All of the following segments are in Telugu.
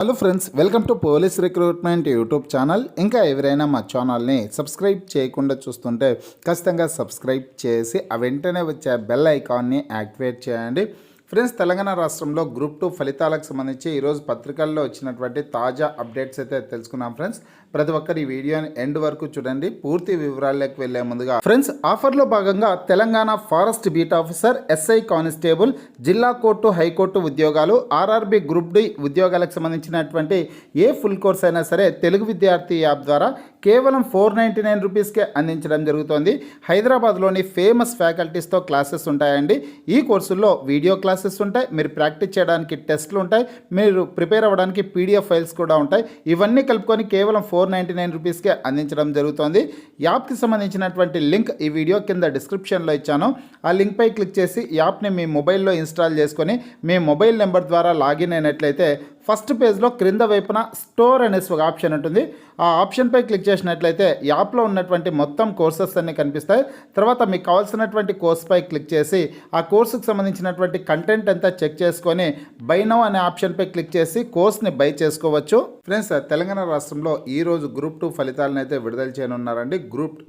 Hello friends, welcome to police recruitment YouTube channel. ఇంకా ఎవరైనా మా ఛానల్ని సబ్స్క్రైబ్ చేయకుండా చూస్తుంటే ఖచ్చితంగా సబ్స్క్రైబ్ చేసి ఆ వెంటనే వచ్చే బెల్ ఐకాన్ని యాక్టివేట్ చేయండి. ఫ్రెండ్స్, తెలంగాణ రాష్ట్రంలో గ్రూప్ 2 ఫలితాలకు సంబంధించి ఈరోజు పత్రికల్లో వచ్చినటువంటి తాజా అప్డేట్స్ అయితే తెలుసుకున్నాం. ఫ్రెండ్స్, ప్రతి ఒక్కరు ఈ వీడియోని ఎండ్ వరకు చూడండి. పూర్తి వివరాల్లోకి వెళ్లే ముందుగా ఫ్రెండ్స్, ఆఫర్లో భాగంగా Telangana forest beat officer, SI constable, జిల్లా కోర్టు, హైకోర్టు ఉద్యోగాలు, ఆర్ఆర్బి గ్రూప్ డి ఉద్యోగాలకు సంబంధించినటువంటి ఏ ఫుల్ కోర్స్ అయినా సరే తెలుగు విద్యార్థి యాప్ ద్వారా కేవలం 499 రూపీస్కే అందించడం జరుగుతోంది. హైదరాబాద్లోని ఫేమస్ ఫ్యాకల్టీస్తో క్లాసెస్ ఉంటాయండి. ఈ కోర్సుల్లో వీడియో క్లాసెస్ ఉంటాయి, మీరు ప్రాక్టీస్ చేయడానికి టెస్ట్లు ఉంటాయి, మీరు ప్రిపేర్ అవ్వడానికి పీడిఎఫ్ ఫైల్స్ కూడా ఉంటాయి. ఇవన్నీ కలుపుకొని కేవలం 499 రూపీస్కే అందించడం జరుగుతోంది. యాప్కి సంబంధించినటువంటి లింక్ ఈ వీడియో కింద డిస్క్రిప్షన్లో ఇచ్చాను. ఆ లింక్పై క్లిక్ చేసి యాప్ని మీ మొబైల్లో ఇన్స్టాల్ చేసుకొని మీ మొబైల్ నెంబర్ ద్వారా లాగిన్ అయినట్లయితే ఫస్ట్ పేజ్లో క్రింద వైపున స్టోర్ అనేసి ఒక ఆప్షన్ ఉంటుంది. ఆ ఆప్షన్పై క్లిక్ చేసినట్లయితే యాప్లో ఉన్నటువంటి మొత్తం కోర్సెస్ అన్నీ కనిపిస్తాయి. తర్వాత మీకు కావాల్సినటువంటి కోర్స్పై క్లిక్ చేసి ఆ కోర్సుకు సంబంధించినటువంటి కంటెంట్ అంతా చెక్ చేసుకొని బై నౌ అనే ఆప్షన్పై క్లిక్ చేసి కోర్స్ని బై చేసుకోవచ్చు. ఫ్రెండ్స్, తెలంగాణ రాష్ట్రంలో ఈరోజు గ్రూప్ 2 ఫలితాలను అయితే విడుదల చేయనున్నారండి.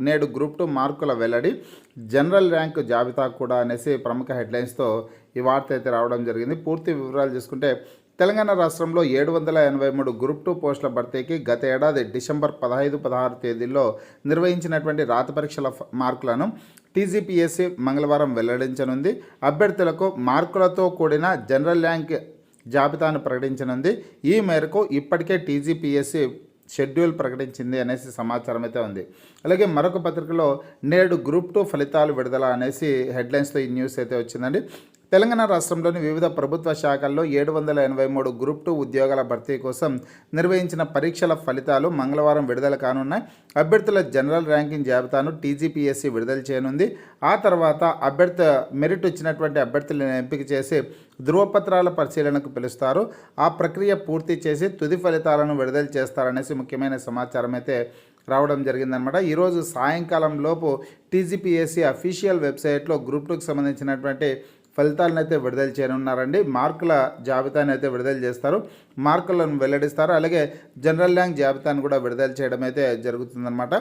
నేడు గ్రూప్ 2 మార్కుల వెల్లడి, జనరల్ ర్యాంకు జాబితా కూడా అనేసి ప్రముఖ హెడ్లైన్స్తో ఈ వార్త అయితే రావడం జరిగింది. పూర్తి వివరాలు చూసుకుంటే, తెలంగాణ రాష్ట్రంలో 783 గ్రూప్ 2 పోస్టుల భర్తీకి గత ఏడాది డిసెంబర్ 15, 16 తేదీల్లో నిర్వహించినటువంటి రాత పరీక్షల మార్కులను టీజీపీఎస్సీ మంగళవారం వెల్లడించనుంది. అభ్యర్థులకు మార్కులతో కూడిన జనరల్ ర్యాంక్ జాబితాను ప్రకటించనుంది. ఈ మేరకు ఇప్పటికే టీజీపీఎస్సీ షెడ్యూల్ ప్రకటించింది అనేసి సమాచారం అయితే ఉంది. అలాగే మరొక పత్రికలో నేడు గ్రూప్ 2 ఫలితాలు విడుదల అనేసి హెడ్లైన్స్తో ఈ న్యూస్ అయితే వచ్చిందండి. తెలంగాణ రాష్ట్రంలోని వివిధ ప్రభుత్వ శాఖల్లో 783 గ్రూప్ 2 ఉద్యోగాల భర్తీ కోసం నిర్వహించిన పరీక్షల ఫలితాలు మంగళవారం విడుదల కానున్నాయి. అభ్యర్థుల జనరల్ ర్యాంకింగ్ జాబితాను టీజీపీఎస్సీ విడుదల చేయనుంది. ఆ తర్వాత మెరిట్ వచ్చినటువంటి అభ్యర్థులను ఎంపిక చేసి ధృవపత్రాల పరిశీలనకు పిలుస్తారు. ఆ ప్రక్రియ పూర్తి చేసి తుది ఫలితాలను విడుదల చేస్తారనేసి ముఖ్యమైన సమాచారం అయితే రావడం జరిగిందనమాట. ఈరోజు సాయంకాలం లోపు టీజీపీఎస్సీ అఫీషియల్ వెబ్సైట్లో గ్రూప్ 2కి సంబంధించినటువంటి ఫలితాలను అయితే విడుదల చేయనున్నారండి. మార్కుల జాబితాను అయితే విడుదల చేస్తారు, మార్కులను వెల్లడిస్తారు. అలాగే జనరల్ ర్యాంక్ జాబితాను కూడా విడుదల చేయడం అయితే జరుగుతుందన్నమాట.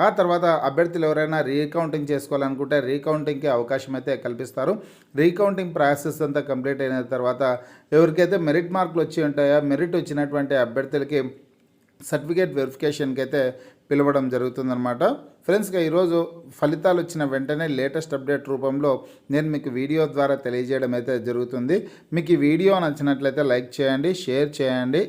ఆ తర్వాత అభ్యర్థులు ఎవరైనా రీకౌంటింగ్ చేసుకోవాలనుకుంటే రీకౌంటింగ్కి అవకాశం అయితే కల్పిస్తారు. రీకౌంటింగ్ ప్రాసెస్ అంతా కంప్లీట్ అయిన తర్వాత ఎవరికైతే మెరిట్ మార్కులు వచ్చి ఉంటాయో మెరిట్ వచ్చినటువంటి అభ్యర్థులకి సర్టిఫికేట్ వెరిఫికేషన్కి అయితే పిలవడం జరుగుతుందన్నమాట. ఫ్రెండ్స్గా ఈరోజు ఫలితాలు వచ్చిన వెంటనే లేటెస్ట్ అప్డేట్ రూపంలో నేను మీకు వీడియో ద్వారా తెలియజేయడం అయితే జరుగుతుంది. మీకు ఈ వీడియో నచ్చినట్లయితే లైక్ చేయండి, షేర్ చేయండి.